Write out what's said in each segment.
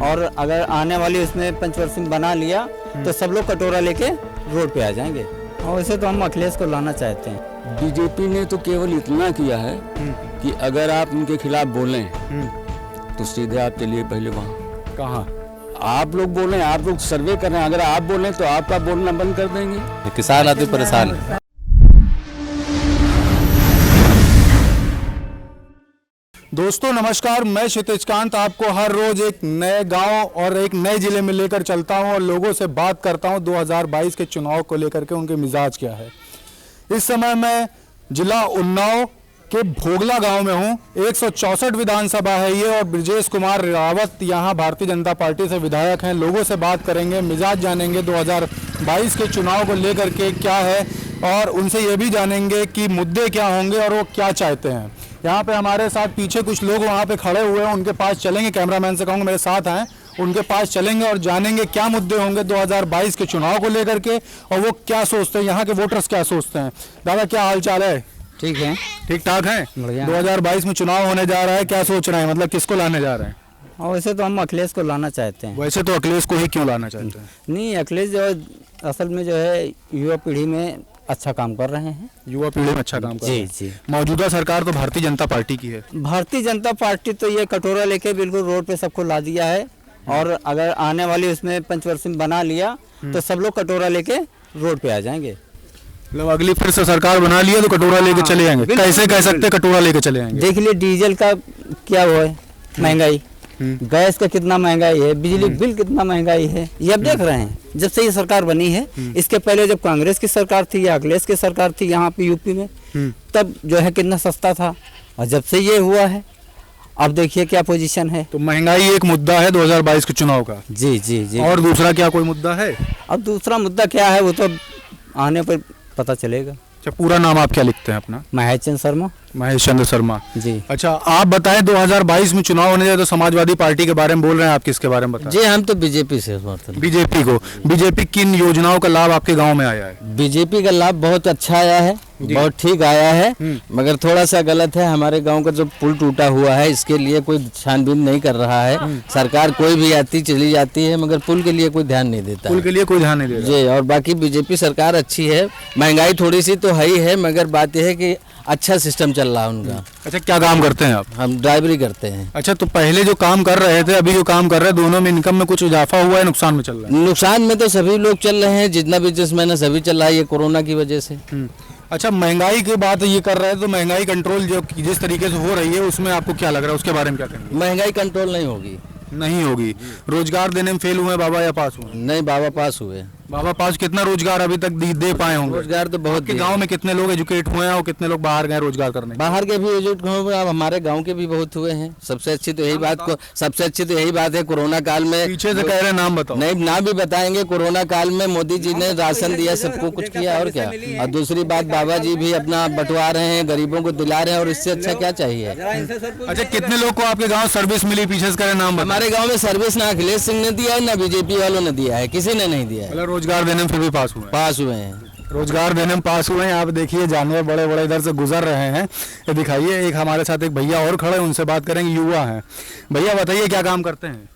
और अगर आने वाली उसमें पंचवर्षीय बना लिया तो सब लोग कटोरा लेके रोड पे आ जाएंगे। और वैसे तो हम अखिलेश को लाना चाहते हैं। बीजेपी ने तो केवल इतना किया है कि अगर आप उनके खिलाफ बोलें तो सीधे आप चलिए पहले वहाँ। कहाँ? आप लोग बोलें, आप लोग सर्वे कर रहे हैं, अगर आप बोलें तो आपका बोलना बंद कर देंगे। किसान आदमी परेशान है। दोस्तों नमस्कार, मैं क्षितिज कांत आपको हर रोज एक नए गांव और एक नए जिले में लेकर चलता हूं और लोगों से बात करता हूं 2022 के चुनाव को लेकर के उनके मिजाज क्या है। इस समय मैं जिला उन्नाव के भोगला गांव में हूं। 164 विधानसभा है ये और ब्रजेश कुमार रावत यहां भारतीय जनता पार्टी से विधायक हैं। लोगों से बात करेंगे, मिजाज जानेंगे 2022 के चुनाव को लेकर के क्या है और उनसे ये भी जानेंगे कि मुद्दे क्या होंगे और वो क्या चाहते हैं। यहाँ पे हमारे साथ पीछे कुछ लोग वहाँ पे खड़े हुए हैं, उनके पास चलेंगे। कैमरामैन से कहूँगा मेरे साथ आए, उनके पास चलेंगे और जानेंगे क्या मुद्दे होंगे 2022 के चुनाव को लेकर के और वो क्या सोचते हैं, यहाँ के वोटर्स क्या सोचते हैं। दादा क्या हाल चाल है? ठीक है, ठीक ठाक है। 2022 में चुनाव होने जा रहा है, क्या सोच रहे हैं, मतलब किसको लाने जा रहे हैं? और वैसे तो हम अखिलेश को लाना चाहते हैं। वैसे तो अखिलेश को ही क्यों लाना चाहते हैं? नहीं, अखिलेश जो असल में जो है युवा पीढ़ी में अच्छा काम कर रहे हैं। युवा पीढ़ी में अच्छा काम कर रहे हैं। जी। मौजूदा सरकार तो भारतीय जनता पार्टी की है। भारतीय जनता पार्टी तो ये कटोरा लेके बिल्कुल रोड पे सबको ला दिया है और अगर आने वाली उसमें पंचवर्षीय बना लिया तो सब लोग कटोरा लेके रोड पे आ जाएंगे। मतलब अगली फिर से सरकार बना लिया तो कटोरा लेके चले जाएंगे। कैसे कह सकते कटोरा लेके चले जाएंगे? देख लिए डीजल का क्या हुआ है, महंगाई, गैस का कितना महंगाई है, बिजली बिल कितना महंगाई है, ये अब देख रहे हैं। जब से ये सरकार बनी है, इसके पहले जब कांग्रेस की सरकार थी या अखिलेश की सरकार थी यहाँ पे यूपी में, तब जो है कितना सस्ता था और जब से ये हुआ है अब देखिए क्या पोजीशन है। तो महंगाई एक मुद्दा है 2022 के चुनाव का। जी। और दूसरा क्या कोई मुद्दा है? अब दूसरा मुद्दा क्या है वो तो आने पर पता चलेगा। अच्छा, पूरा नाम आप क्या लिखते हैं अपना? महेश चंद्र शर्मा। महेश चंद्र शर्मा जी। अच्छा, आप बताएं 2022 में चुनाव होने जाए तो समाजवादी पार्टी के बारे में बोल रहे हैं, आप किसके बारे में बताएं? जी, हम तो बीजेपी से समर्थन। बीजेपी को। बीजेपी किन योजनाओं का लाभ आपके गांव में आया है? बीजेपी का लाभ बहुत अच्छा आया है, बहुत ठीक आया है, मगर थोड़ा सा गलत है। हमारे गांव का जो पुल टूटा हुआ है इसके लिए कोई छानबीन नहीं कर रहा है। सरकार कोई भी आती चली जाती है मगर पुल के लिए कोई ध्यान नहीं देता। पुल के लिए कोई ध्यान नहीं दे रहा। जी, और बाकी बीजेपी सरकार अच्छी है। महंगाई थोड़ी सी तो है ही है मगर बात यह है कि अच्छा सिस्टम चल रहा है उनका। अच्छा, क्या काम करते हैं आप? हम ड्राइवरी करते हैं। अच्छा, तो पहले जो काम कर रहे थे अभी जो काम कर रहे हैं, दोनों में इनकम में कुछ इजाफा हुआ है, नुकसान में चल रहा है? नुकसान में तो सभी लोग चल रहे हैं, जितना बिजनेसमैन है सभी चल रहा है ये कोरोना की वजह से। अच्छा, महंगाई की बात ये कर रहे हैं तो महंगाई कंट्रोल जो जिस तरीके से हो रही है उसमें आपको क्या लग रहा है, उसके बारे में क्या कहेंगे? महंगाई कंट्रोल नहीं होगी। नहीं होगी। रोजगार देने में फेल हुए बाबा या पास हुए? नहीं, बाबा पास हुए। बाबा पास कितना रोजगार अभी तक दे पाए होंगे? रोजगार तो बहुत। के गांव में कितने लोग एजुकेट हुए हैं और कितने लोग बाहर गए रोजगार करने? बाहर के भी एजुकेट हुए, अब हमारे गांव के भी बहुत हुए हैं। सबसे अच्छी तो यही बात है कोरोना काल में। पीछे से कह रहे हैं, नाम बताओ। नहीं, नाम भी बताएंगे। कोरोना काल में मोदी जी ने राशन दिया, सबको कुछ किया और क्या। और दूसरी बात, बाबा जी भी अपना बंटवा रहे हैं, गरीबों को दिला रहे हैं और इससे अच्छा क्या चाहिए। अच्छा, कितने लोग को आपके गाँव सर्विस मिली? पीछे से कह रहे हैं, नाम। हमारे गाँव में सर्विस ना अखिलेश सिंह ने दिया है ना बीजेपी वालों ने दिया है, किसी ने नहीं दिया है। रोजगार देने में फिर भी पास हुए हैं। रोजगार देने में पास हुए हैं। आप देखिए जानवर बड़े बड़े इधर से गुजर रहे हैं, ये दिखाइए। एक हमारे साथ एक भैया और खड़े हैं, उनसे बात करेंगे, युवा हैं। भैया बताइए क्या काम करते हैं?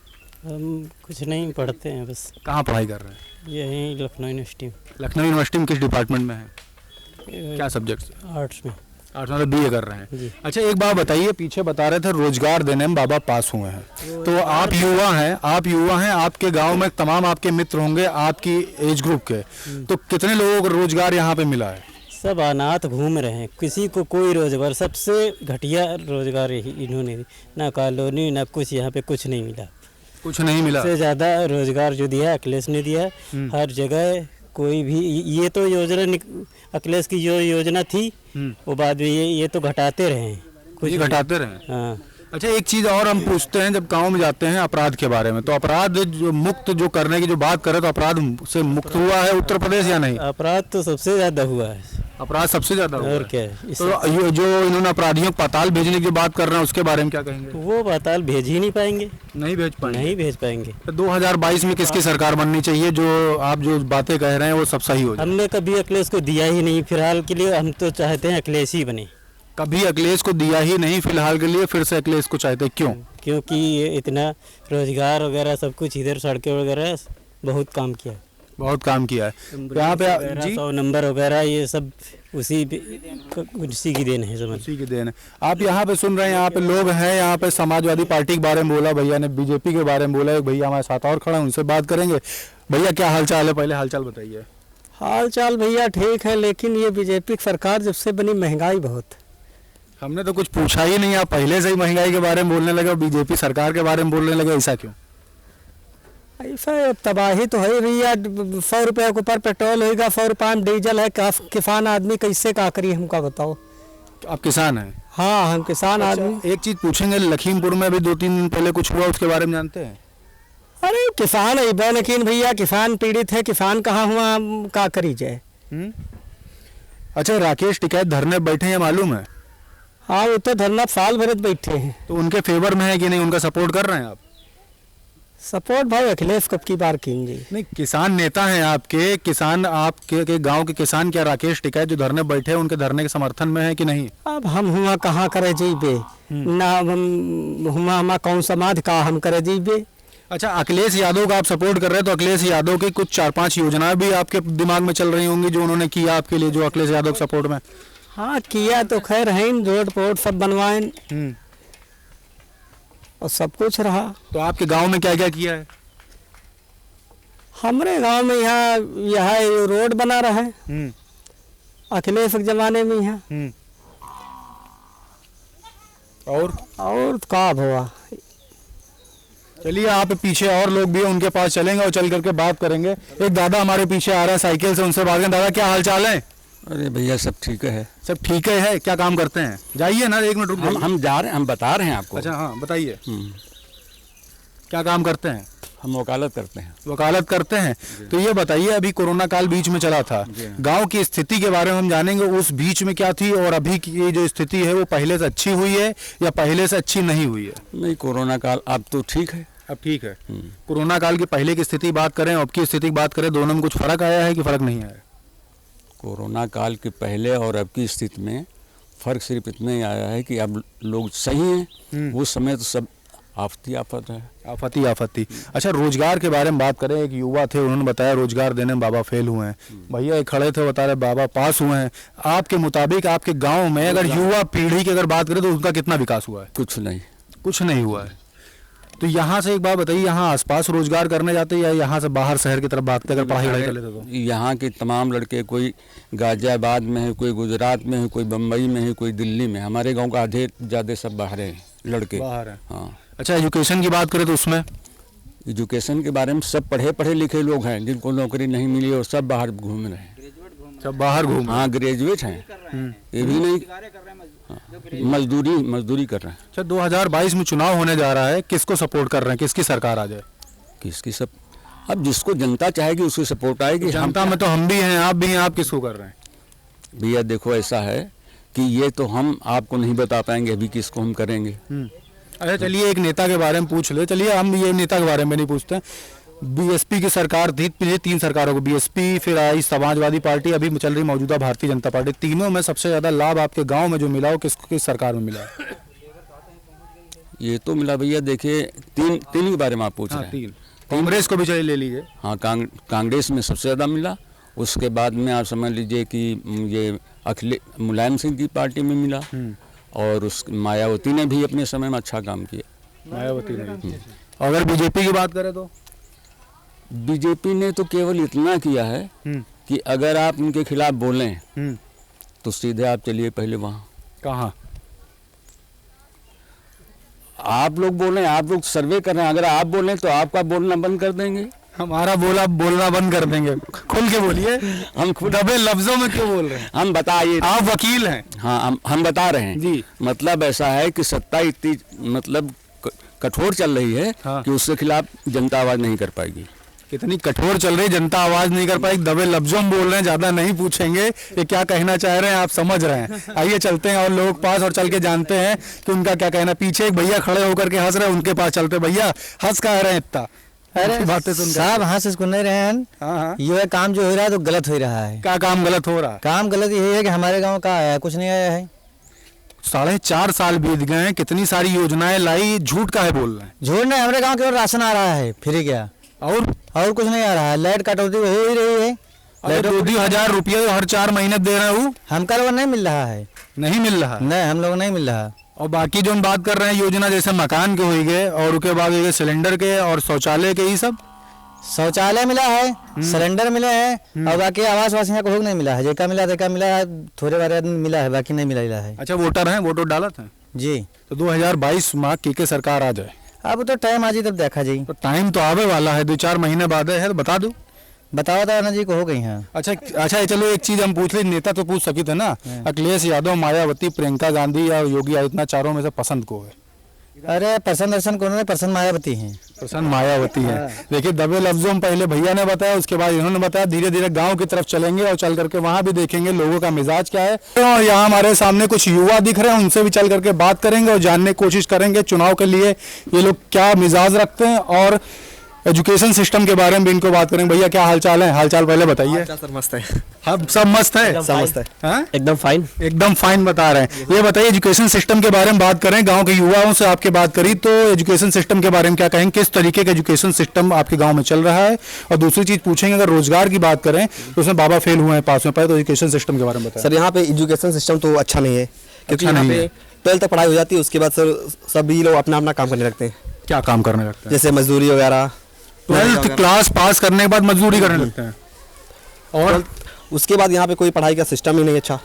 हम कुछ नहीं, पढ़ते हैं बस। कहाँ पढ़ाई कर रहे हैं? यहीं लखनऊ यूनिवर्सिटी। लखनऊ यूनिवर्सिटी में किस डिपार्टमेंट में है? क्या सब्जेक्ट? आर्ट्स में। आर्ट्स मतलब BA कर रहे हैं। अच्छा, एक बात बताइए, पीछे बता रहे थे रोजगार देने में बाबा पास हुए हैं, तो आप युवा हैं, आपके गांव में तमाम आपके मित्र होंगे आपकी एज ग्रुप के, तो कितने लोगों को रोजगार यहाँ पे मिला है? सब अनाथ घूम रहे हैं, किसी को कोई रोजगार, सबसे घटिया रोजगार इन्होंने, ना कॉलोनी ना कुछ, यहाँ पे कुछ नहीं मिला। कुछ नहीं मिला। सबसे ज्यादा रोजगार जो दिया अखिलेश ने दिया, हर जगह कोई भी। ये तो योजना अखिलेश की जो योजना थी वो बाद में ये तो घटाते रहे, कुछ घटाते रहे। हाँ। अच्छा, एक चीज और हम पूछते हैं, जब गांव में जाते हैं अपराध के बारे में, तो अपराध जो मुक्त जो करने की जो बात करें तो अपराध से मुक्त हुआ है उत्तर प्रदेश या नहीं? अपराध तो सबसे ज्यादा हुआ है। अपराध सबसे ज्यादा हुआ और क्या है। तो जो इन्होंने अपराधियों को पाताल भेजने की जो बात कर रहे हैं उसके बारे में क्या कहेंगे? वो पाताल भेज ही नहीं पाएंगे। नहीं भेज पाएंगे। तो 2022 में किसकी सरकार बननी चाहिए? जो आप जो बातें कह रहे हैं वो सब सही हो जाए। हमने कभी अखिलेश को दिया ही नहीं, फिलहाल के लिए हम तो चाहते हैं अखिलेश ही बने। कभी अखिलेश को दिया ही नहीं, फिलहाल के लिए फिर से अखिलेश को चाहते, क्यों? क्योंकि ये इतना रोजगार वगैरह सब कुछ इधर सड़कें वगैरह बहुत काम किया है। बहुत काम किया है यहाँ पे जी। 100 नंबर वगैरह ये सब उसी की देन है, समझ। उसी की देन है। आप यहाँ पे सुन रहे हैं, यहाँ पे लोग हैं, यहाँ पे समाजवादी पार्टी के बारे में बोला भैया ने, बीजेपी के बारे में बोला, एक भैया हमारे साथ और खड़ा है, उनसे बात करेंगे। भैया क्या हालचाल है, पहले हालचाल बताइए। हाल चाल भैया ठीक है, लेकिन ये बीजेपी की सरकार जब से बनी महंगाई बहुत। हमने तो कुछ पूछा ही नहीं, आप पहले से ही महंगाई के बारे में बोलने लगे और बीजेपी सरकार के बारे में बोलने लगे, ऐसा क्यों? ऐसा तबाही तो है भैया। 100 रुपये के ऊपर पेट्रोल होगा, 100 रुपये में डीजल है। किसान आदमी कैसे का करी हमका बताओ। आप किसान हैं? हाँ हम किसान आदमी। एक चीज पूछेंगे, लखीमपुर में अभी 2-3 दिन पहले कुछ हुआ, उसके बारे में जानते हैं? अरे किसान है लेकिन भैया किसान पीड़ित है, किसान कहाँ हुआ, का करी जाए। अच्छा, राकेश टिकैत धरने बैठे हैं मालूम है? हाँ वो तो धरना साल भर बैठे हैं। तो उनके फेवर में है कि नहीं, उनका सपोर्ट कर रहे हैं आप? सपोर्ट भाई अखिलेश कब की बार कीजिए। नहीं, किसान नेता हैं आपके, किसान आपके गांव के किसान, क्या राकेश टिकैत जो धरने बैठे हैं उनके धरने के समर्थन में है कि नहीं? अब हम हुआ कहाँ करे जीबे ना, हुआ हम कौन समाज का हम करे जीबे। अच्छा, अखिलेश यादव का आप सपोर्ट कर रहे हैं, तो अखिलेश यादव की कुछ 4-5 योजनाएं भी आपके दिमाग में चल रही होंगी जो उन्होंने किया आपके लिए, जो अखिलेश यादव के सपोर्ट में। हाँ किया तो खैर है, रोड पोर्ट सब बनवाए और सब कुछ रहा। तो आपके गांव में क्या क्या किया है? हमारे गांव में यहाँ रोड बना रहा है अखिलेश के जमाने में यहाँ। और का हुआ। चलिए, आप पीछे और लोग भी हैं, उनके पास चलेंगे और चल करके बात करेंगे। एक दादा हमारे पीछे आ रहे हैं साइकिल से, उनसे बात करें। दादा क्या हाल चाल है? अरे भैया सब ठीक है। सब ठीक है? क्या काम करते हैं? जाइए ना, 1 मिनट रुक जाइए। हम जा रहे हैं, हम बता रहे हैं आपको। अच्छा हाँ बताइए, क्या काम करते हैं? हम वकालत करते हैं। वकालत करते हैं। तो ये बताइए, अभी कोरोना काल बीच में चला था, गांव की स्थिति के बारे में हम जानेंगे। उस बीच में क्या थी और अभी की ये जो स्थिति है वो पहले से अच्छी हुई है या पहले से अच्छी नहीं हुई है? नहीं, कोरोना काल अब तो ठीक है। अब ठीक है। कोरोना काल की पहले की स्थिति बात करें, अब की स्थिति की बात करें, दोनों में कुछ फर्क आया है कि फर्क नहीं आया? कोरोना काल के पहले और अब की स्थिति में फर्क सिर्फ इतना ही आया है कि अब लोग सही हैं। उस समय तो सब आफत है। आफती। अच्छा, रोजगार के बारे में बात करें, एक युवा थे, उन्होंने बताया रोजगार देने में बाबा फेल हुए हैं। भैया एक खड़े थे, बता रहे बाबा पास हुए हैं। आपके मुताबिक आपके गांव में अगर युवा पीढ़ी की अगर बात करें तो उनका कितना विकास हुआ है? कुछ नहीं हुआ है। तो यहाँ से एक बात बताइए, यहाँ आसपास रोजगार करने जाते या यहाँ से बाहर शहर की तरफ भागते अगर पढ़ाई कर लेते तो? यहाँ के तमाम लड़के, कोई गाजियाबाद में है, कोई गुजरात में है, कोई बम्बई में है, कोई दिल्ली में। हमारे गांव का आधे ज़्यादा सब बाहर हैं लड़के, बाहर है। हाँ। अच्छा, एजुकेशन की बात करें तो उसमें? एजुकेशन के बारे में सब पढ़े लिखे लोग हैं, जिनको नौकरी नहीं मिली और सब बाहर घूम रहे हैं। सब बाहर घूम? हाँ, ग्रेजुएट हैं, ये भी नहीं, मजदूरी कर रहे हैं। अच्छा, 2022 में चुनाव होने जा रहा है, किसको सपोर्ट कर रहे हैं, किसकी सरकार आ जाए? किसकी सब, अब जिसको जनता चाहेगी उसकी सपोर्ट आएगी। जनता में तो हम भी हैं, आप भी हैं, आप किसको कर रहे हैं? भैया देखो, ऐसा है कि ये तो हम आपको नहीं बता पाएंगे अभी किसको हम करेंगे। अच्छा चलिए, एक नेता के बारे में पूछ ले। चलिए, हम ये नेता के बारे में नहीं पूछते। बीएसपी की सरकार थी, पिछले 3 सरकारों को, बीएसपी, फिर आई समाजवादी पार्टी, अभी चल रही मौजूदा भारतीय जनता पार्टी। तीनों में सबसे ज्यादा लाभ आपके गांव में जो मिला वो किस सरकार में मिला? ये तो मिला भैया, देखिए तीन के बारे में आप पूछ रहे हैं। कांग्रेस को भी चलिए ले लीजिए। हाँ, कांग्रेस में सबसे ज़्यादा मिला। उसके बाद में आप समझ लीजिए कि ये मुलायम सिंह की पार्टी में मिला, और उस मायावती ने भी अपने समय में अच्छा काम किया। मायावती ने। अगर बीजेपी की बात करें तो? बीजेपी ने तो केवल इतना किया है कि अगर आप उनके खिलाफ बोलें तो सीधे आप चलिए पहले वहाँ। कहाँ? आप लोग बोलें, आप लोग सर्वे कर रहे हैं, अगर आप बोलें तो आपका बोलना बंद कर देंगे। हमारा बोलना बंद कर देंगे? खुल के बोलिए, हम खुद दबे लफ्जों में क्यों बोल रहे हैं? हम बताइए, आप वकील हैं। हाँ, हम बता रहे हैं जी। मतलब ऐसा है कि सत्ता इतनी मतलब कठोर चल रही है कि उसके खिलाफ जनता आवाज नहीं कर पाएगी। कितनी कठोर चल रही, जनता आवाज नहीं कर पाई। दबे लफ्जों में बोल रहे हैं, ज्यादा नहीं पूछेंगे ये क्या कहना चाह रहे हैं, आप समझ रहे हैं। आइए चलते हैं और लोग पास और चल के जानते हैं कि उनका क्या कहना। पीछे एक भैया खड़े होकर के हंस रहे हैं, उनके पास चलते। भैया हंस कह रहे हैं इतना? अरे बातें सुन साहब हंस नहीं रहे हैं। हाँ, ये काम जो हो रहा है तो गलत हो रहा है। क्या काम गलत हो रहा है? काम गलत ये है कि हमारे गांव का आया कुछ नहीं आया है। 4.5 साल बीत गए हैं, कितनी सारी योजनाएं लाई, झूठ का है बोल रहे हैं। झूठ नहीं, हमारे गांव केवल राशन आ रहा है फ्री क्या, और कुछ नहीं आ रहा है। लाइट कटौती हो ही रही है। अरे 2,000 रुपये हर 4 महीने दे रहे हूँ, हमका लोग नहीं मिल रहा है। नहीं मिल रहा। नहीं, हम लोग नहीं मिल रहा। और बाकी जो हम बात कर रहे हैं योजना, जैसे मकान के हो गए और उसके बाद ये सिलेंडर के और शौचालय के, ये सब शौचालय मिला है, सिलेंडर मिले हैं, और बाकी आवास वासियों को नहीं मिला है। जेका मिला है, थोड़े बारे आदमी मिला है, बाकी नहीं मिला है। अच्छा, वोटर हैं, वोटर डालत हैं जी। तो 2022 माँ की सरकार आ जाए, अब तो टाइम आज ही तब देखा जी। तो टाइम तो आवे वाला है, 2-4 महीने बाद है, तो बता दो। बताओ तो ना जी को हो गई हैं। अच्छा चलो एक चीज हम पूछ ले, नेता तो पूछ सकी थे ना, अखिलेश यादव, मायावती, प्रियंका गांधी या योगी आदित्यनाथ, चारों में से पसंद को है? अरे पसंद दर्शन को नहीं, पसंद मायावती हैं। पसंद मायावती है। देखिए, दबे लफ्जों में पहले भैया ने बताया, उसके बाद इन्होंने बताया। धीरे धीरे गांव की तरफ चलेंगे और चल करके वहां भी देखेंगे लोगों का मिजाज क्या है। और यहाँ हमारे सामने कुछ युवा दिख रहे हैं, उनसे भी चल करके बात करेंगे और जानने की कोशिश करेंगे चुनाव के लिए ये लोग क्या मिजाज रखते हैं, और एजुकेशन सिस्टम के बारे में भी इनको बात करेंगे। भैया क्या हालचाल है? हालचाल पहले बताइए। सर मस्त है, हाँ सब मस्त है, सब मस्त है, हाँ? एकदम फाइन। एकदम फाइन बता रहे हैं। ये बताइए, एजुकेशन सिस्टम के बारे में बात करें, गांव के युवाओं से आपके बात करी, तो एजुकेशन सिस्टम के बारे में क्या कहेंगे? किस तरीके का एजुकेशन सिस्टम आपके गांव में चल रहा है? और दूसरी चीज पूछेंगे, अगर रोजगार की बात करें तो उसमें बाबा फेल हुए हैं पास में, तो एजुकेशन सिस्टम के बारे में बताएं। सर यहाँ पे एजुकेशन सिस्टम तो अच्छा नहीं है, क्योंकि अच्छा यहाँ नहीं पे है। 12th तक पढ़ाई हो जाती है, उसके बाद सर सभी लोग अपना अपना काम करने लगते हैं, क्या काम करने लगते हैं? जैसे मजदूरी वगैरह। 12th क्लास पास करने के बाद मजदूरी करने लगते हैं, और उसके बाद यहाँ पे कोई पढ़ाई का सिस्टम ही नहीं अच्छा,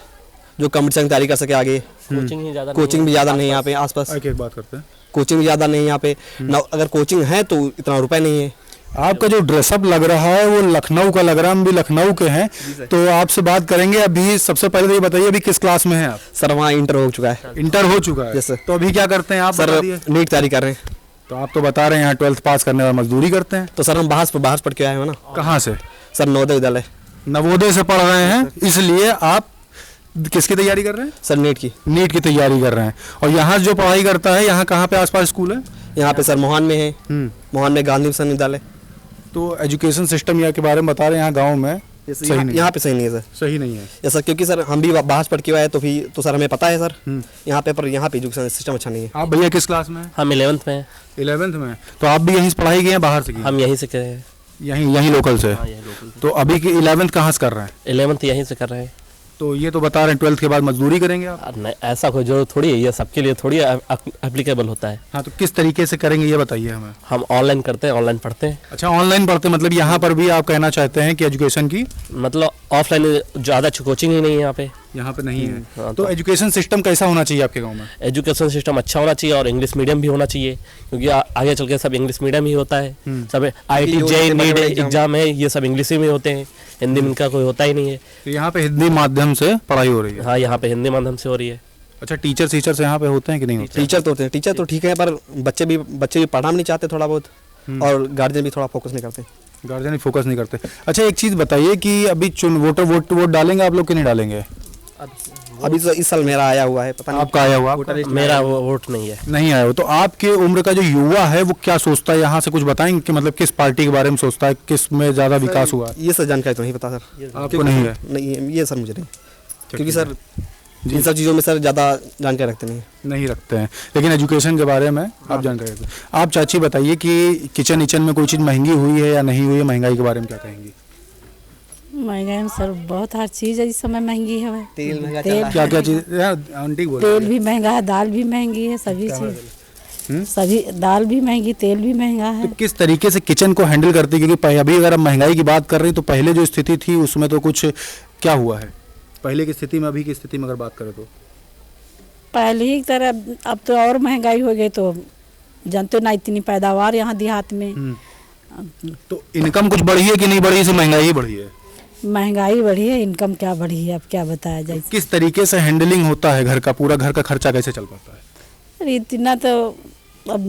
जो कंपटीशन की तैयारी कर सके आगे। कोचिंग भी ज़्यादा नहीं है यहाँ पे आसपास, एक एक बात करते हैं। कोचिंग भी ज़्यादा नहीं है यहाँ पे ना, अगर कोचिंग है तो इतना रुपए नहीं है। आपका जो ड्रेसअप लग रहा है वो लखनऊ का लग रहा है, हम भी लखनऊ के हैं, तो आपसे बात करेंगे। अभी सबसे पहले तो ये बताइए, अभी किस क्लास में हैं आप? सर वहाँ इंटर हो चुका है। इंटर हो चुका है? Yes sir. तो अभी क्या करते हैं आप? सर बता दिए। नीट तैयारी कर रहे हैं। तो आप तो बता रहे हैं यहाँ 12th पास करने वाला मजदूरी करते हैं, तो सर हम बाहर पढ़ के आए हैं ना। कहाँ से? सर नवोदय विद्यालय। नवोदय से पढ़ रहे हैं, इसलिए आप किसकी तैयारी कर रहे हैं? सर नीट की। नीट की तैयारी कर रहे हैं। और यहाँ जो पढ़ाई करता है, यहाँ कहाँ पे आसपास स्कूल है? यहाँ पे सर मोहान में है, मोहान में गांधी मिशन विद्यालय। तो एजुकेशन सिस्टम यहाँ के बारे में बता रहे हैं, यहाँ गाँव में सही नहीं, यहाँ पे सही नहीं है सर। सही नहीं है। यस सर, क्योंकि सर हम भी बाहर पढ़ के आए, तो फिर तो सर हमें पता है सर यहाँ पे, पर यहाँ पे एजुकेशन सिस्टम अच्छा नहीं है। आप भैया किस क्लास में हैं? हम 11th में हैं। 11th में। तो आप भी यहीं से पढ़ाई किए हैं, बाहर से किए? हम यहीं से कर रहे हैं। यहीं लोकल से? हाँ, यहीं लोकल से। तो अभी की 11th कहाँ से कर रहे हैं? 11th यहीं से कर रहे हैं। तो ये तो बता रहे हैं 12th के बाद मजदूरी करेंगे आप? नहीं, ऐसा कोई जरूरत थोड़ी है, ये सबके लिए थोड़ी एप्लीकेबल होता है। हाँ, तो किस तरीके से करेंगे ये बताइए हमें। हम ऑनलाइन करते हैं, ऑनलाइन पढ़ते हैं। अच्छा, ऑनलाइन पढ़ते, मतलब यहाँ पर भी आप कहना चाहते हैं कि एजुकेशन की मतलब ऑफलाइन ज़्यादा कोचिंग ही नहीं है यहाँ पे। यहाँ पे नहीं है। हाँ, तो एजुकेशन सिस्टम कैसा होना चाहिए आपके गांव में? एजुकेशन सिस्टम अच्छा होना चाहिए, और इंग्लिश मीडियम भी होना चाहिए, क्योंकि आगे चल के सब इंग्लिश मीडियम ही होता है। सब IIT JEE नीट एग्जाम है, ये सब इंग्लिश में होते हैं, हिंदी में इनका कोई होता ही नहीं है। तो यहाँ पे हिंदी माध्यम से पढ़ाई हो रही है? हाँ, यहाँ पे हिंदी माध्यम से हो रही है। अच्छा, टीचर यहाँ पे होते हैं कि नहीं होते? टीचर तो होते हैं, टीचर तो ठीक है, पर बच्चे भी पढ़ना नहीं चाहते थोड़ा बहुत, और गार्जियन भी थोड़ा फोकस नहीं करते। गार्जियन फोकस नहीं करते। अच्छा, एक चीज़ बताइए कि अभी वोट डालेंगे आप लोग कि नहीं डालेंगे? अभी तो इस साल मेरा आया हुआ है, पता नहीं आपका आया हुआ? मेरा वोट नहीं है। नहीं आया हो। तो आपके उम्र का जो युवा है वो क्या सोचता है, यहाँ से कुछ बताएंगे कि मतलब किस पार्टी के बारे में सोचता है, किस में ज़्यादा विकास हुआ? ये सर जानकारी तो नहीं पता सर। आपको नहीं है? नहीं, ये सर मुझे नहीं, क्योंकि सर इन सब चीज़ों में सर ज़्यादा जानकारी रखते नहीं रखते हैं, लेकिन एजुकेशन के बारे में आप जानकारी रखते हैं। आप चाची बताइए कि किचन में कोई चीज़ महंगी हुई है या नहीं हुई है? महंगाई के बारे में क्या कहेंगी? महंगाई में सर बहुत हर चीज़ है इस समय महंगी है। तेल महंगा तेल क्या क्या चीज़ आंटी बोल? तेल भी महंगा है, दाल भी महंगी है, सभी चीज़, सभी दाल भी महंगी, तेल भी महंगा है। तो किस तरीके से किचन को हैंडल करती है? क्योंकि अभी अगर हम महंगाई की बात कर रहे हैं तो पहले जो स्थिति थी उसमें तो कुछ क्या हुआ है पहले की स्थिति में, अभी की स्थिति में अगर बात करें तो? पहले ही तरह अब तो और महंगाई हो गई, तो जानते ना इतनी पैदावार यहाँ देहात में। तो इनकम कुछ बढ़ी है कि नहीं बढ़ी, से महंगाई ही बढ़ी है? महंगाई बढ़ी है, इनकम क्या बढ़ी है, अब क्या बताया जाए। किस तरीके से हैंडलिंग होता है घर का, पूरा घर का खर्चा कैसे चल पाता है? अरे इतना तो अब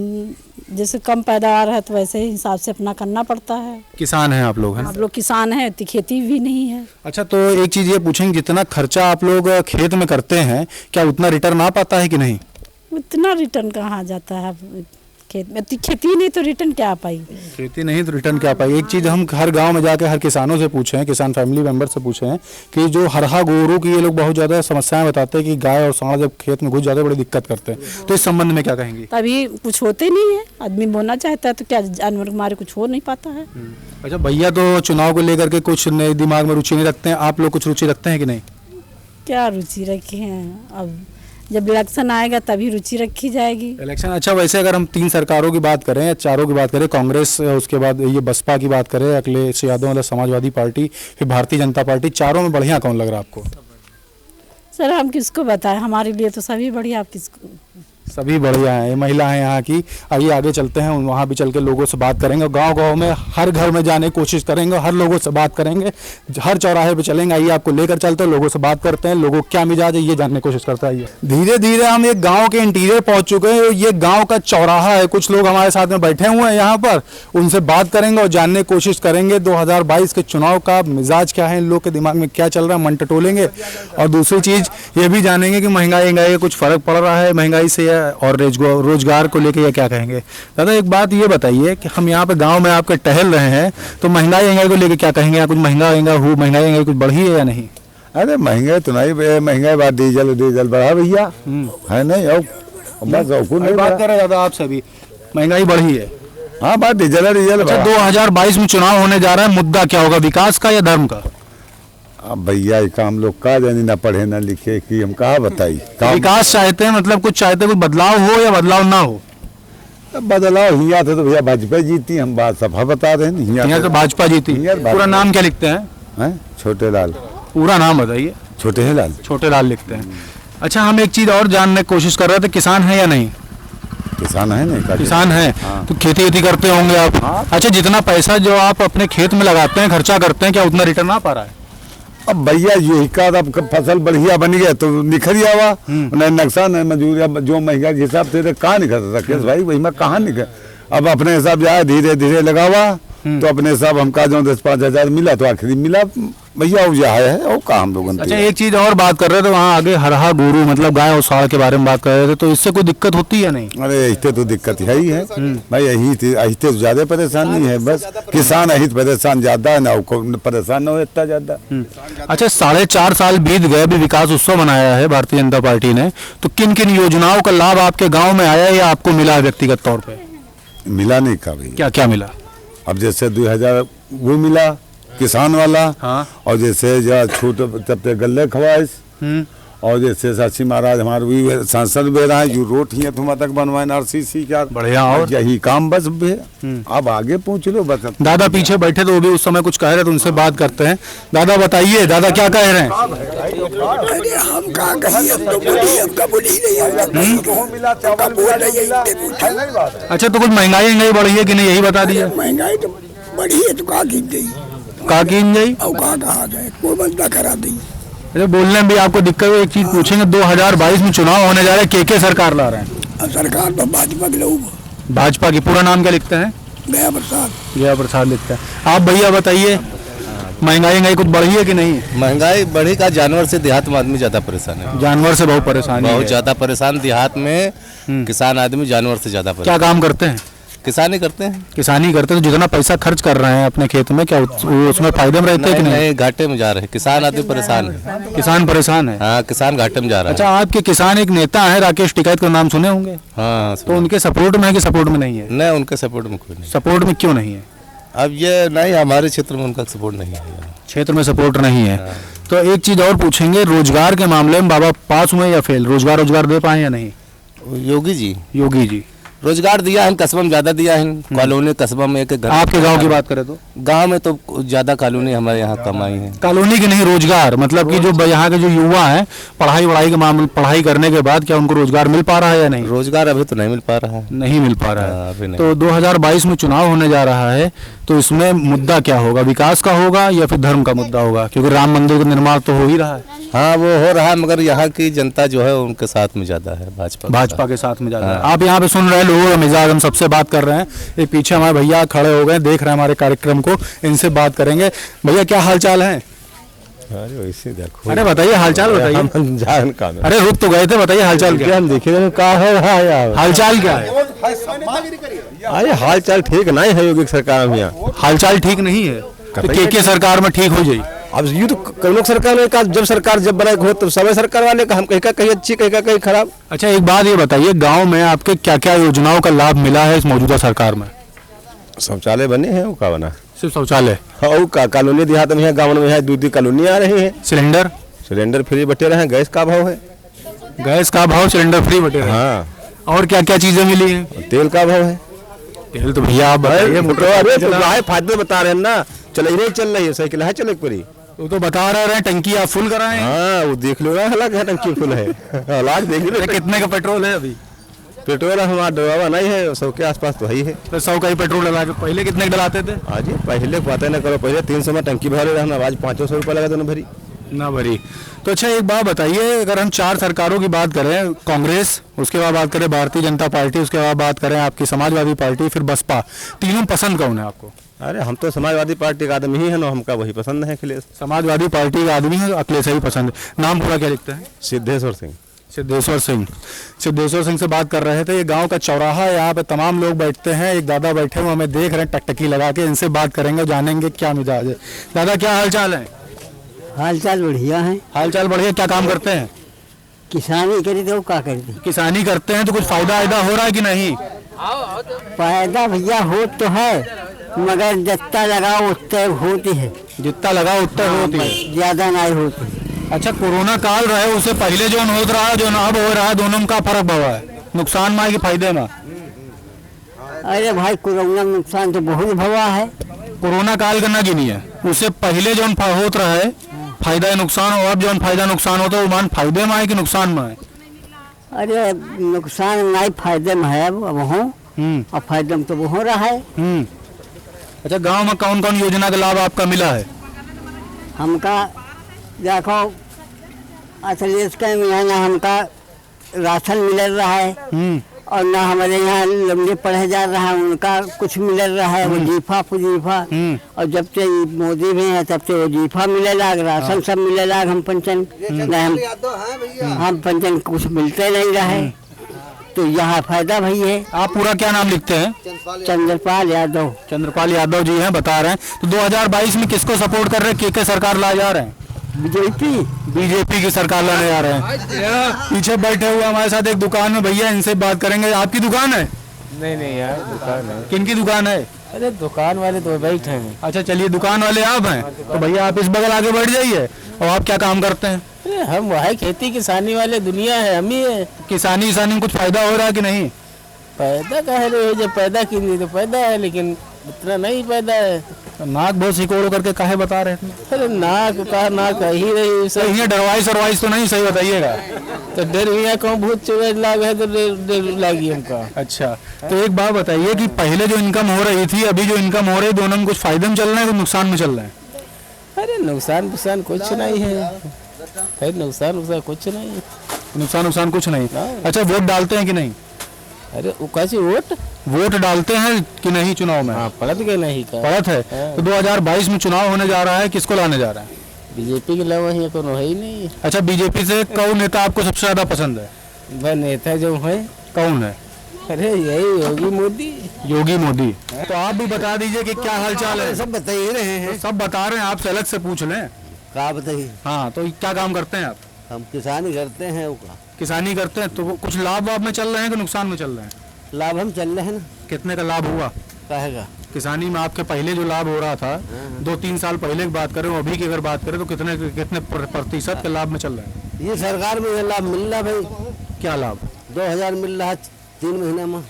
जैसे कम पैदावार है तो वैसे ही हिसाब से अपना करना पड़ता है। किसान हैं आप लोग? हैं आप लोग किसान हैं, तो खेती भी नहीं है। अच्छा, तो एक चीज़ ये पूछेंगे, जितना खर्चा आप लोग खेत में करते हैं क्या उतना रिटर्न आ पाता है कि नहीं? उतना रिटर्न कहाँ जाता है, खेत में तो खेती नहीं तो रिटर्न क्या आ पाई। खेती नहीं तो रिटर्न क्या पाई। एक चीज़ हम हर गांव में जाके हर किसानों से पूछे हैं, किसान फैमिली मेंबर से पूछे हैं कि जो हरहा गोरू की ये लोग बहुत ज़्यादा समस्याएं बताते हैं कि गाय और सांड जब खेत में घुस जाते हैं बड़ी दिक्कत करते हैं, तो इस संबंध में क्या कहेंगी? तभी कुछ होते नहीं है, आदमी बोलना चाहता है तो क्या जानवर के मारे कुछ हो नहीं पाता है। अच्छा भैया तो चुनाव को लेकर के कुछ नए दिमाग में रुचि नहीं रखते हैं, आप लोग कुछ रुचि रखते हैं कि नहीं? क्या रुचि रखे हैं, अब जब इलेक्शन आएगा तभी रुचि रखी जाएगी। इलेक्शन अच्छा, वैसे अगर हम 3 सरकारों की बात करें या चारों की बात करें, कांग्रेस, उसके बाद ये बसपा की बात करें, अखिलेश यादव मतलब समाजवादी पार्टी, फिर भारतीय जनता पार्टी, चारों में बढ़िया कौन लग रहा है आपको? सर हम किसको बताएं, हमारे लिए तो सभी बढ़िया, आप किसको? सभी बढ़िया हैं, ये महिला हैं यहाँ की। आइए आगे चलते हैं, वहाँ भी चल के लोगों से बात करेंगे, गांव-गांव में हर घर में जाने की कोशिश करेंगे, हर लोगों से बात करेंगे, हर चौराहे पे चलेंगे। आइए आपको लेकर चलते हैं, लोगों से बात करते हैं, लोगों क्या मिजाज है ये जानने की कोशिश करते हैं। आइए धीरे धीरे हम एक गाँव के इंटीरियर पहुँच चुके हैं, ये गाँव का चौराहा है, कुछ लोग हमारे साथ में बैठे हुए हैं यहाँ पर, उनसे बात करेंगे और जानने की कोशिश करेंगे 2022 के चुनाव का मिजाज क्या है, इन लोग के दिमाग में क्या चल रहा है, मन टटोलेंगे। और दूसरी चीज़ ये भी जानेंगे कि महंगाई का कुछ फ़र्क पड़ रहा है महंगाई से, और रोजगार को लेके ये क्या कहेंगे। दादा एक बात ये बताइए कि हम यहाँ पे गांव में आपके टहल रहे हैं, तो महंगाई को लेके क्या कहेंगे? कुछ महंगाई कुछ बढ़ी है या नहीं? अरे महंगाई तो नहीं, महंगाई बात डीजल बढ़ा भैया है नहीं, और बस नहीं बात कर रहे दादा आपसे अभी, महंगाई बढ़ी है। हाँ बात डीजल अच्छा 2022 में चुनाव होने जा रहा है, मुद्दा क्या होगा, विकास का या धर्म का? अब भैया हम लोग का जानी ना पढ़े ना लिखे कि हम कहा बताई। विकास चाहते हैं, मतलब कुछ चाहते हैं, कुछ बदलाव हो या बदलाव ना हो? बदलाव हिया थे तो भैया भाजपा जीती, हम बात सफा बता रहे हैं। यहाँ तो भाजपा जीती। पूरा नाम क्या लिखते हैं? छोटे लाल। पूरा नाम बताइए। छोटे लाल। छोटे लाल लिखते हैं। अच्छा हम एक चीज और जानने की कोशिश कर रहे थे, किसान है या नहीं? किसान है नहीं, किसान है। तो खेती वेती करते होंगे आप। अच्छा जितना पैसा जो आप अपने खेत में लगाते हैं, खर्चा करते हैं, क्या उतना रिटर्न आ पा रहा है? अब भैया यही का अब फसल बढ़िया बन गया तो निखर जावा, नहीं नुकसान है मजदूरी जो महंगाई के हिसाब से कहाँ निखर सकते भाई, वही में कहाँ निखर। अब अपने हिसाब जाए धीरे धीरे लगावा तो अपने हिसाब हमका जो 10-5 हज़ार मिला तो आखिरी मिला भैया है और कहा हम लोग। अच्छा एक चीज और बात कर रहे थे, वहाँ आगे हरहा गोरू मतलब गाय और सांड के बारे में बात कर रहे थे, तो इससे कोई दिक्कत होती है नहीं? अरे ऐसे तो दिक्कत है ही है भाई, यही तो ज्यादा परेशानी है, बस किसान यही परेशान ज्यादा है ना, परेशान न हो इतना ज्यादा। अच्छा 4.5 साल बीत गए, अभी विकास उत्सव मनाया है भारतीय जनता पार्टी ने, तो किन किन योजनाओं का लाभ आपके गाँव में आया या आपको मिला व्यक्तिगत तौर पर? मिला नहीं का भाई। क्या क्या मिला? अब जैसे 2000 वो मिला किसान वाला। हाँ। और जैसे जो छूट तब गले खवाइश, और जैसे साची महाराज हमारे भी सांसद भी रहा है, जो रोड ही तुम तक बनवाए RCC क्या बढ़िया, और यही काम बस भी। अब आगे पूछ लो बस। दादा पीछे बैठे तो वो भी उस समय कुछ कह रहे थे, उनसे बात करते हैं। दादा बताइए, दादा क्या कह रहे हैं? अच्छा तो कुछ महंगाई बढ़ी है कि नहीं, यही बता दीजिए। महंगाई तो बढ़ी है तो कहा कीन जाई कोई बंदा करा दी। अरे बोलने में भी आपको दिक्कत है। एक चीज पूछेंगे, 2022 में चुनाव होने जा रहे हैं, के सरकार ला रहे हैं? सरकार तो भाजपा के लोग। भाजपा की पूरा नाम क्या लिखते हैं? गया प्रसाद। गया प्रसाद लिखते हैं। आप भैया बताइए, महंगाई कुछ बढ़ी है कि नहीं? महंगाई बढ़ी का, जानवर से देहात में आदमी ज्यादा परेशान है। जानवर से बहुत परेशान, बहुत ज्यादा परेशान देहात में किसान आदमी जानवर से ज्यादा। क्या काम करते हैं? किसानी करते हैं। किसानी करते हैं, तो जितना पैसा खर्च कर रहे हैं अपने खेत में, क्या उसमें फायदे में रहते हैं कि नहीं? घाटे में जा रहे हैं, किसान आदमी परेशान है। किसान परेशान है। हाँ किसान घाटे में जा रहा है। अच्छा आपके किसान एक नेता है राकेश टिकैत का नाम सुने होंगे? हाँ। तो उनके सपोर्ट में है कि सपोर्ट में नहीं है? नहीं उनके सपोर्ट में कोई नहीं। सपोर्ट में क्यों नहीं है? अब ये नहीं, हमारे क्षेत्र में उनका सपोर्ट नहीं है। क्षेत्र में सपोर्ट नहीं है। तो एक चीज और पूछेंगे, रोजगार के मामले में बाबा पास हुए या फेल? रोजगार दे पाए या नहीं? योगी जी रोजगार दिया है, कस्बा में ज्यादा दिया है, कॉलोनी कस्बा में एक घर। आपके गांव की बात करें तो गांव में तो ज्यादा कॉलोनी हमारे यहाँ कम आई है। कॉलोनी की नहीं, रोजगार मतलब कि जो यहाँ के जो युवा हैं पढ़ाई के मामले, पढ़ाई करने के बाद क्या उनको रोजगार मिल पा रहा है या नहीं? रोजगार अभी तो नहीं मिल पा रहा है। नहीं मिल पा रहा है। तो 2022 में चुनाव होने जा रहा है, तो इसमें मुद्दा क्या होगा? विकास का होगा या फिर धर्म का मुद्दा होगा? क्योंकि राम मंदिर का निर्माण तो हो ही रहा है। हाँ वो हो रहा है, मगर यहाँ की जनता जो है उनके साथ में ज्यादा है, भाजपा के साथ में ज्यादा है। आप यहाँ पे सुन रहे हैं लोगों का मिजाज, हम सबसे बात कर रहे हैं। एक पीछे हमारे भैया खड़े हो गए, देख रहे हैं हमारे कार्यक्रम को, इनसे बात करेंगे। भैया क्या हाल चाल है? अरे वैसे देखो, अरे बताइए हालचाल बताइए। हम जान का अरे रुक तो गए थे, बताइए हालचाल क्या हम देखे कहा है रहा यार, हालचाल क्या है? अरे हाल चाल ठीक नहीं है योगी सरकार में यहाँ। हालचाल ठीक नहीं है तो के सरकार में ठीक हो जाए। अब यूँ तो कई लोग सरकार ने कहा, जब सरकार जब बनाए हो तो समय सरकार वाले का हम कहीं अच्छी कहीं खराब। अच्छा एक बात ये बताइए, गांव में आपके क्या क्या योजनाओं का लाभ मिला है इस मौजूदा सरकार में? शौचालय बने हैं, वो का बना सिर्फ शौचालय? हाँ, वो कॉलोनी देहात में है, गाँव में है, दूध की कॉलोनी आ रही है। सिलेंडर फ्री बटे रहे हैं। गैस का भाव है, गैस का भाव, सिलेंडर फ्री बटे रहे। हाँ, और क्या क्या चीजें मिली हैं? तेल का भाव है। तेल तो भैया आप बताइए। अरे फायदे बता रहे हैं ना, चल रही है, साइकिल है चले परी। वो तो बता रहे हैं टंकी आप फुल कराएं। हाँ, वो देख लो ना, अलग है टंकी फुल है, अलग देख लो। कितने का पेट्रोल है अभी? पेट्रोल हमारा डरावा नहीं है, 100 के आसपास तो ही है। तो 100 का ही पेट्रोल डला के पहले कितने डलाते थे? आज पहले पता ना करो, पहले 300 में टंकी भरे रहना, आज 500 रुपये लगा दोनों भरी ना भरी। तो अच्छा एक बात बताइए, अगर हम 4 सरकारों की बात करें, कांग्रेस, उसके बाद बात करें भारतीय जनता पार्टी, उसके बाद बात करें आपकी समाजवादी पार्टी, फिर बसपा, तीनों पसंद कौन है आपको? अरे हम तो समाजवादी पार्टी का आदमी ही है ना, हमका वही पसंद है अखिलेश। समाजवादी पार्टी का आदमी है, अखिलेश ही पसंद है। नाम पूरा क्या लिखते हैं? सिद्धेश्वर सिंह। सिद्धेश्वर सिंह से बात कर रहे थे। ये गांव का चौराहा है, यहाँ पे तमाम लोग बैठते हैं। एक दादा बैठे हुए हमें देख रहे हैं टकटकी लगा के, इनसे बात करेंगे, जानेंगे क्या मिजाज है। दादा क्या हाल चाल है? हाल चाल बढ़िया है। हाल चाल बढ़िया। क्या काम करते हैं? किसानी करी तो क्या करते? किसानी करते हैं तो कुछ फायदा हो रहा है कि नहीं? फायदा भैया हो तो है, मगर जितना लगाओ उतना होती है। जितना लगाओ उतना होती है, ज्यादा नहीं होती। अच्छा कोरोना काल रहे उससे पहले जो हो रहा है, जो अब हो रहा है, दोनों में का फर्क हुआ है? नुकसान में कि फायदे में? अरे भाई कोरोना में नुकसान तो बहुत हुआ है। कोरोना काल का ना गिनी है, उससे पहले जो होता रहे फायदा नुकसान, और अब जो फायदा नुकसान होता है वो मान फायदे में है कि नुकसान में है? अरे नुकसान नहीं, फायदे में है अब हो, और फायदे में तो वो हो रहा है। अच्छा गांव में कौन कौन योजना का लाभ आपका मिला है? हमका देखो अखिलेश का ना हमका राशन मिल रहा है, और ना हमारे यहाँ लंबे पढ़े जा रहा है उनका कुछ मिल रहा है, वजीफा फजीफा। और जब से मोदी भी है तब से वजीफा मिलेगा, राशन सब मिलेगा। हम पेंशन हम पेंशन कुछ मिलते नहीं रहे, तो यहाँ फायदा भाई है। आप पूरा क्या नाम लिखते हैं? चंद्रपाल यादव। चंद्रपाल यादव जी हैं, बता रहे हैं। तो 2022 में किसको सपोर्ट कर रहे हैं? के सरकार ला जा रहे हैं? बीजेपी की सरकार लाने जा रहे हैं। पीछे बैठे हुए हमारे साथ एक दुकान में भैया, इनसे बात करेंगे। आपकी दुकान है? नहीं यार दुकान है। किन की दुकान है? अरे दुकान वाले तो बैठे हैं। अच्छा चलिए, दुकान वाले आप हैं तो भैया आप इस बगल आगे बढ़ जाइए। और आप क्या काम करते हैं? अरे हम वह खेती किसानी वाले दुनिया है, हम ही है। किसानी में कुछ फायदा हो रहा है कि नहीं? पैदा का है, जब पैदा की नहीं तो पैदा है, लेकिन उतना नहीं पैदा है। नाक बहुत सिकोड़ करके काहे बता रहे थे? अरे नाक का नाक ही रही सही है। डरवाइस तो नहीं? सही बताइएगा। तो डर यहाँ कहूँ भूत चुड़ैल लाग है तो डर लागी हमका। अच्छा तो एक बात बताइए कि पहले जो इनकम हो रही थी, अभी जो इनकम हो रही है, दोनों में कुछ फायदे में चल रहे हैं, कुछ नुकसान में चल रहे हैं? अरे नुकसान कुछ नहीं है, नुकसान कुछ नहीं है। नुकसान कुछ नहीं। अच्छा वोट डालते हैं कि नहीं? अरे वो कैसे वोट डालते हैं कि नहीं चुनाव में? हाँ, पड़त के नहीं का पड़त है। तो 2022 में चुनाव होने जा रहा है, किसको लाने जा रहा है? बीजेपी के अलावा ही कोई है ही नहीं। अच्छा बीजेपी से कौन नेता आपको सबसे ज्यादा पसंद है? वह नेता जो है कौन है? अरे यही योगी मोदी। तो आप भी बता दीजिए कि क्या हाल चाल है? सब बता ही रहे हैं। सब बता रहे हैं, आपसे अलग से पूछ लें। क्या बताइए? हाँ तो क्या काम करते हैं आप? हम किसानी करते हैं। किसानी करते हैं तो कुछ लाभ में चल रहे हैं कि नुकसान में चल रहे हैं? लाभ हम चल रहे हैं ना। कितने का लाभ हुआ? कहेगा किसानी में आपके पहले जो लाभ हो रहा था 2-3 साल पहले की बात करें, अभी की अगर बात करें तो कितने प्रतिशत के लाभ में चल रहे हैं? ये सरकार में लाभ मिल रहा भाई। क्या लाभ? 2000 मिल रहा 3 महीने में।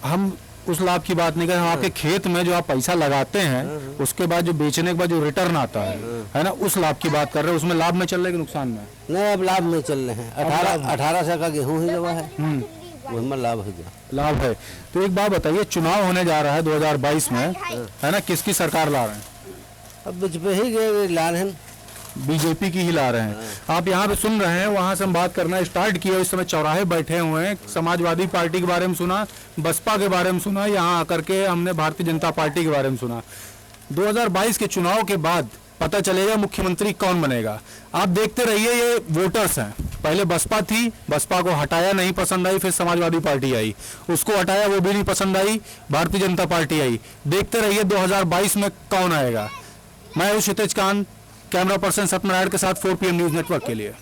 हम उस लाभ की बात नहीं कर रहे, आपके खेत में जो आप पैसा लगाते हैं उसके बाद जो बेचने के बाद जो रिटर्न आता है ना, उस लाभ की बात कर रहे हैं। उसमें लाभ में चल रहे हैं कि नुकसान में? नहीं अब लाभ में चल रहे हैं। 1800 का गेहूँ ही जमा है, उसमें लाभ है। लाभ है। तो एक बात बताइए, चुनाव होने जा रहा है 2022 में, है ना, किसकी सरकार ला रहे हैं? अब बीजेपी ही ला रहे हैं। बीजेपी की ही ला रहे हैं। आप यहाँ पे सुन रहे हैं, वहाँ से हम बात करना स्टार्ट किया, इस समय चौराहे बैठे हुए हैं। समाजवादी पार्टी के बारे में सुना, बसपा के बारे में सुना, यहाँ आकर के हमने भारतीय जनता पार्टी के बारे में सुना। 2022 के चुनाव के बाद पता चलेगा मुख्यमंत्री कौन बनेगा। आप देखते रहिए, ये वोटर्स हैं। पहले बसपा थी, बसपा को हटाया, नहीं पसंद आई, फिर समाजवादी पार्टी आई, उसको हटाया, वो भी नहीं पसंद आई, भारतीय जनता पार्टी आई। देखते रहिए 2022 में कौन आएगा। मैं हूं क्षितिज कांत, कैमरा पर्सन सत्यनारायण के साथ 4 PM न्यूज नेटवर्क के लिए।